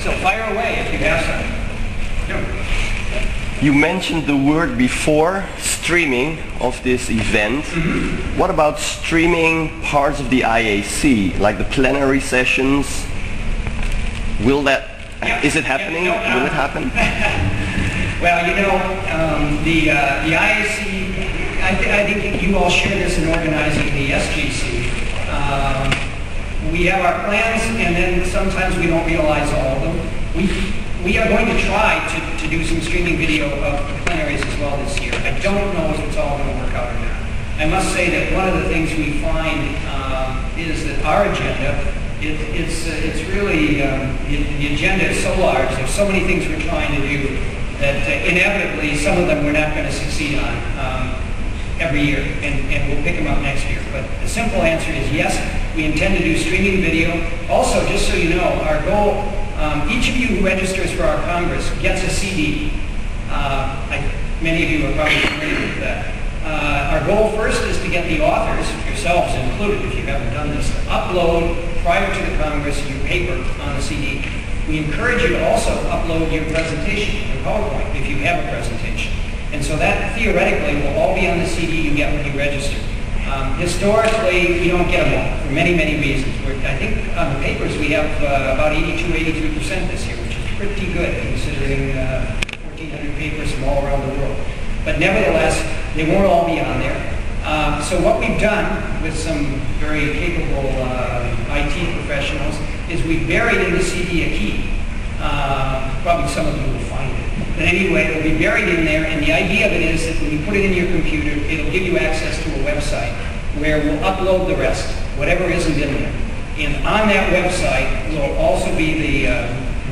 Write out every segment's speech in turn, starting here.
So fire away if you have some. You mentioned the word before, streaming of this event. What about streaming parts of the IAC, like the plenary sessions? Will that, is it happening? Will it happen? Well, you know, the IAC, I think you all share this in organizing the SGC. We have our plans, and then sometimes we don't realize all of them. We are going to try to do some streaming video of the plenaries as well this year. I don't know if it's all going to work out or not. I must say that one of the things we find is that our agenda, it's really, the agenda is so large, there's so many things we're trying to do that inevitably some of them we're not going to succeed on every year, and we'll pick them up next year. But the simple answer is yes, we intend to do streaming video. Also, just so you know, our goal, each of you who registers for our Congress gets a CD. Many of you are probably familiar with that. Our goal first is to get the authors, yourselves included if you haven't done this, to upload prior to the Congress your paper on the CD. We encourage you to also upload your presentation, your PowerPoint, if you have a presentation. And so that theoretically will all be on the CD you get when you register. Historically, we don't get them all for many, many reasons. I think on the papers we have about 82-83% this year, which is pretty good considering 1,400 papers from all around the world. But nevertheless, they won't all be on there. So what we've done with some very capable IT professionals is we've buried in the CD a key. Probably some of you will find it. But anyway, it'll be buried in there, and the idea of it is that when you put it in your computer, it'll give you access to a website where we'll upload the rest, whatever isn't in there. And on that website will also be the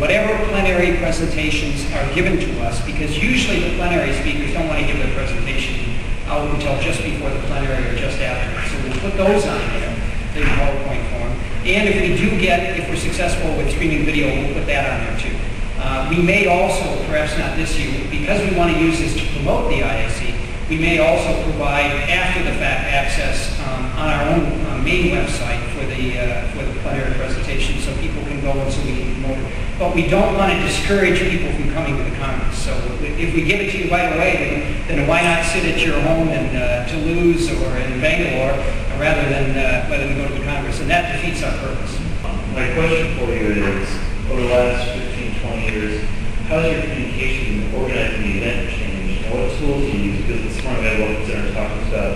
whatever plenary presentations are given to us, because usually the plenary speakers don't want to give their presentation out until just before the plenary or just after. So we'll put those on there in PowerPoint form. And if we do if we're successful with streaming video, we'll put that on there too. We may also, perhaps not this year, because we want to use this to promote the IAC, we may also provide after-the-fact access on our own main website for the plenary presentation, so people can go and so we can promote it. But we don't want to discourage people from coming to the Congress. So if we give it to you right away, then why not sit at your home in Toulouse or in Bangalore rather than go to the Congress? And that defeats our purpose. My question for you is, over the last 15, 20 years, how has your communication organizing the event changed? And what tools do you use? Because this morning I woke up and talking about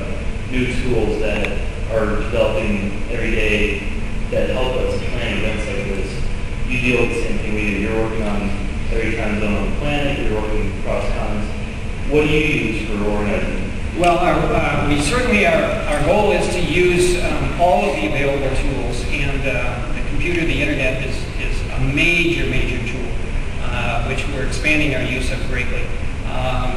new tools that are developing every day that help us plan events like this. You deal with the same thing we do. You're working on every time zone on the planet, you're working across continents. What do you use for organizing? Well, we certainly our goal is to use all of the available tools, and the computer, the internet is a major tool, which we're expanding our use of greatly.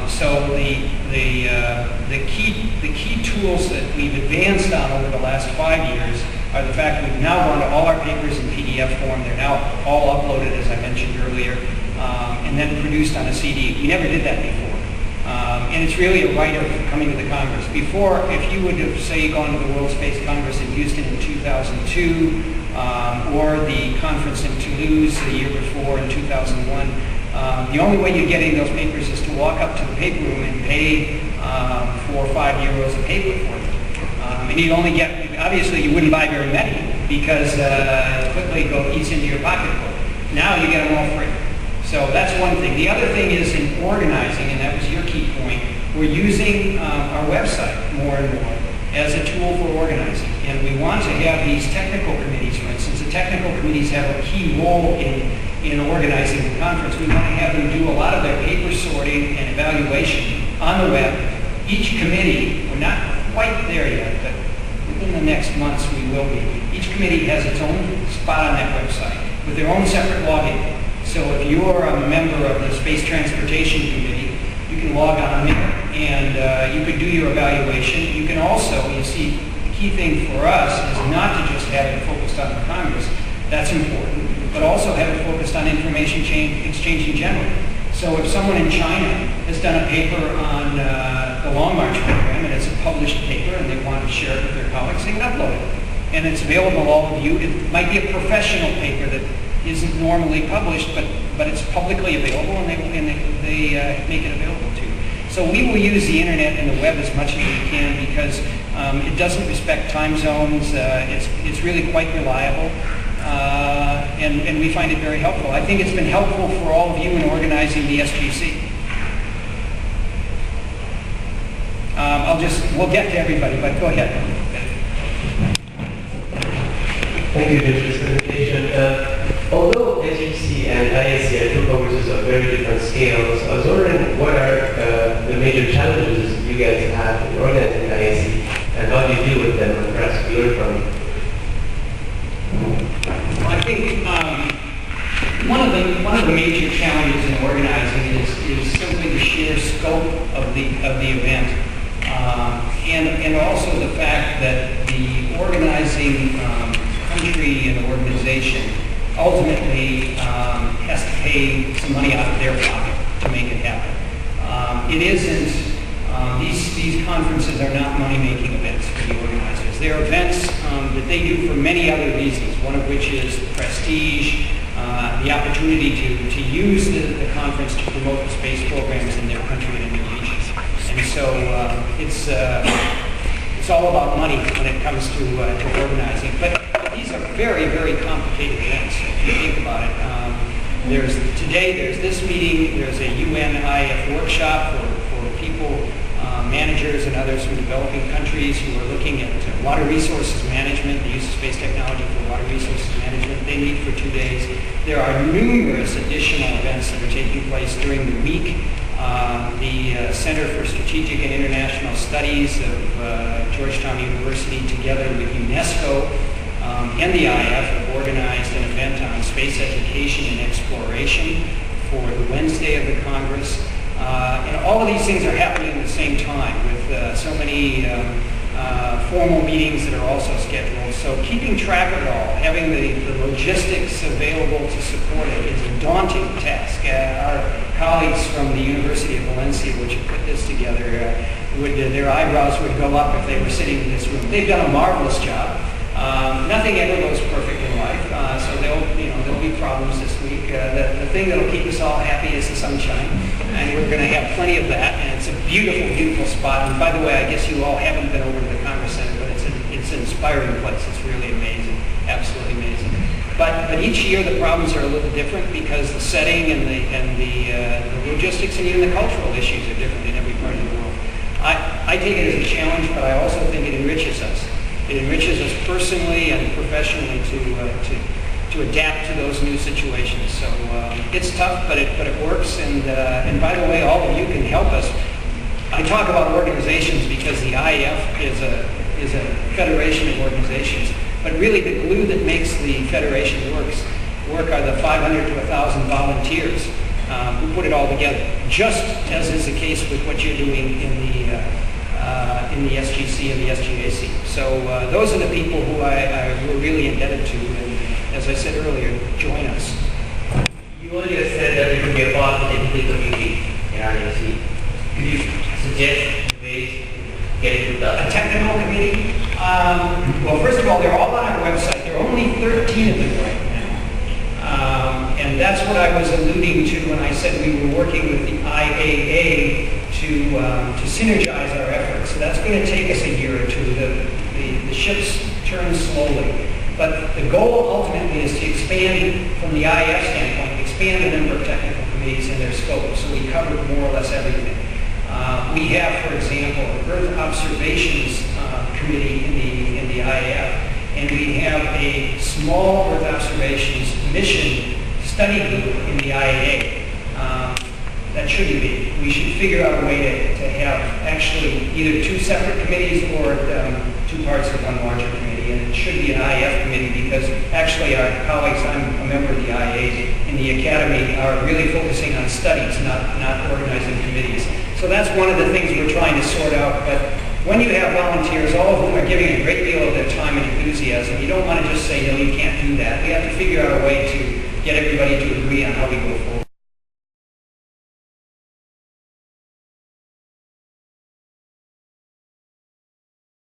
So the key tools that we've advanced on over the last 5 years are the fact we've now gone to all our papers in PDF form. They're now all uploaded, as I mentioned earlier, and then produced on a CD. We never did that before. And it's really a right of coming to the Congress. Before, if you would have, say, gone to the World Space Congress in Houston in 2002, or the conference in Toulouse the year before in 2001, the only way you're getting those papers is to walk up to the paper room and pay 4 or 5 euros a paper for them. And you'd only get, obviously you wouldn't buy very many because it quickly eats into your pocketbook. Now you get them all free. So that's one thing. The other thing is in organizing, and that was your key point, we're using our website more and more as a tool for organizing. And we want to have these technical committees, for instance. The technical committees have a key role in organizing the conference. We want to have them do a lot of their paper sorting and evaluation on the web. Each committee, we're not quite there yet, but within the next months we will be. Each committee has its own spot on that website with their own separate login. So if you're a member of the Space Transportation Committee, you can log on there and you could do your evaluation. You can also, you see, the key thing for us is not to just have it focused on the Congress. That's important, but also have it focused on information exchange in general. So if someone in China has done a paper on the Long March program, and it's a published paper, and they want to share it with their colleagues, they can upload it. And it's available to all of you. It might be a professional paper that isn't normally published, but it's publicly available, and they make it available to you. So we will use the internet and the web as much as we can because it doesn't respect time zones. It's really quite reliable, and we find it very helpful. I think it's been helpful for all of you in organizing the SGC. We'll get to everybody, but go ahead. Thank you, Jim, for this presentation. Although SGC and IAC are two congresses of very different scales, I was wondering what are the major challenges you guys have in organizing IAC, and how do you deal with them, and perhaps we learn from you? I think one of the major challenges in organizing is simply the sheer scope of the event. And also the fact that the organizing country and organization ultimately has to pay some money out of their pocket to make it happen. It isn't, these conferences are not money-making events for the organizers. They're events that they do for many other reasons, one of which is prestige, the opportunity to use the conference to promote the space programs in their country and in their regions. And so it's all about money when it comes to organizing. But these are very, very complicated events if you think about it. Today there's this meeting, there's a UN IAF workshop for people, managers and others from developing countries who are looking at water resources management, the use of space technology for water resources management. They meet for 2 days. There are numerous additional events that are taking place during the week. The Center for Strategic and International Studies of Georgetown University, together with UNESCO and the IAF, have organized an event on space education and exploration for the Wednesday of the Congress. And all of these things are happening at the same time with so many formal meetings that are also scheduled. So keeping track of it all, having the logistics available to support it is a daunting task. Our colleagues from the University of Valencia, which have put this together, their eyebrows would go up if they were sitting in this room. They've done a marvelous job. Nothing ever goes perfect in life, so there'll be problems this week. The thing that'll keep us all happy is the sunshine, and we're going to have plenty of that. And it's a beautiful, beautiful spot. And by the way, I guess you all haven't been over to the Congress Center, but it's an inspiring place. It's really amazing, absolutely amazing. But each year the problems are a little different because the setting and the logistics and even the cultural issues are different in every part of the world. I take it as a challenge, but I also think it enriches us. It enriches us personally and professionally to adapt to those new situations. So it's tough, but it works. And by the way, all of you can help us. I talk about organizations because the IAF is a federation of organizations. But really, the glue that makes the federation work are the 500 to 1,000 volunteers who put it all together. Just as is the case with what you're doing in the SGC and the SGAC. So those are the people who we're really indebted to, and as I said earlier, join us. You earlier said that it could be a part of the technical community in IAC. Could you suggest ways to get into the... A technical committee? Well, first of all, they're all on our website. There are only 13 of them right now. And that's what I was alluding to when I said we were working with the IAA to synergize our efforts. So that's going to take us a year or two. The ships turn slowly. But the goal ultimately is to expand, from the IAF standpoint, expand the number of technical committees and their scope so we cover more or less everything. We have, for example, an Earth Observations Committee in the IAF, and we have a small Earth Observations Mission Study Group in the IAA. That shouldn't be. We should figure out a way to have actually either two separate committees or two parts of one larger committee. And it should be an IAF committee because actually our colleagues, I'm a member of the IAA, in the academy are really focusing on studies, not organizing committees. So that's one of the things we're trying to sort out. But when you have volunteers, all of whom are giving a great deal of their time and enthusiasm, you don't want to just say, no, you can't do that. We have to figure out a way to get everybody to agree on how we go forward.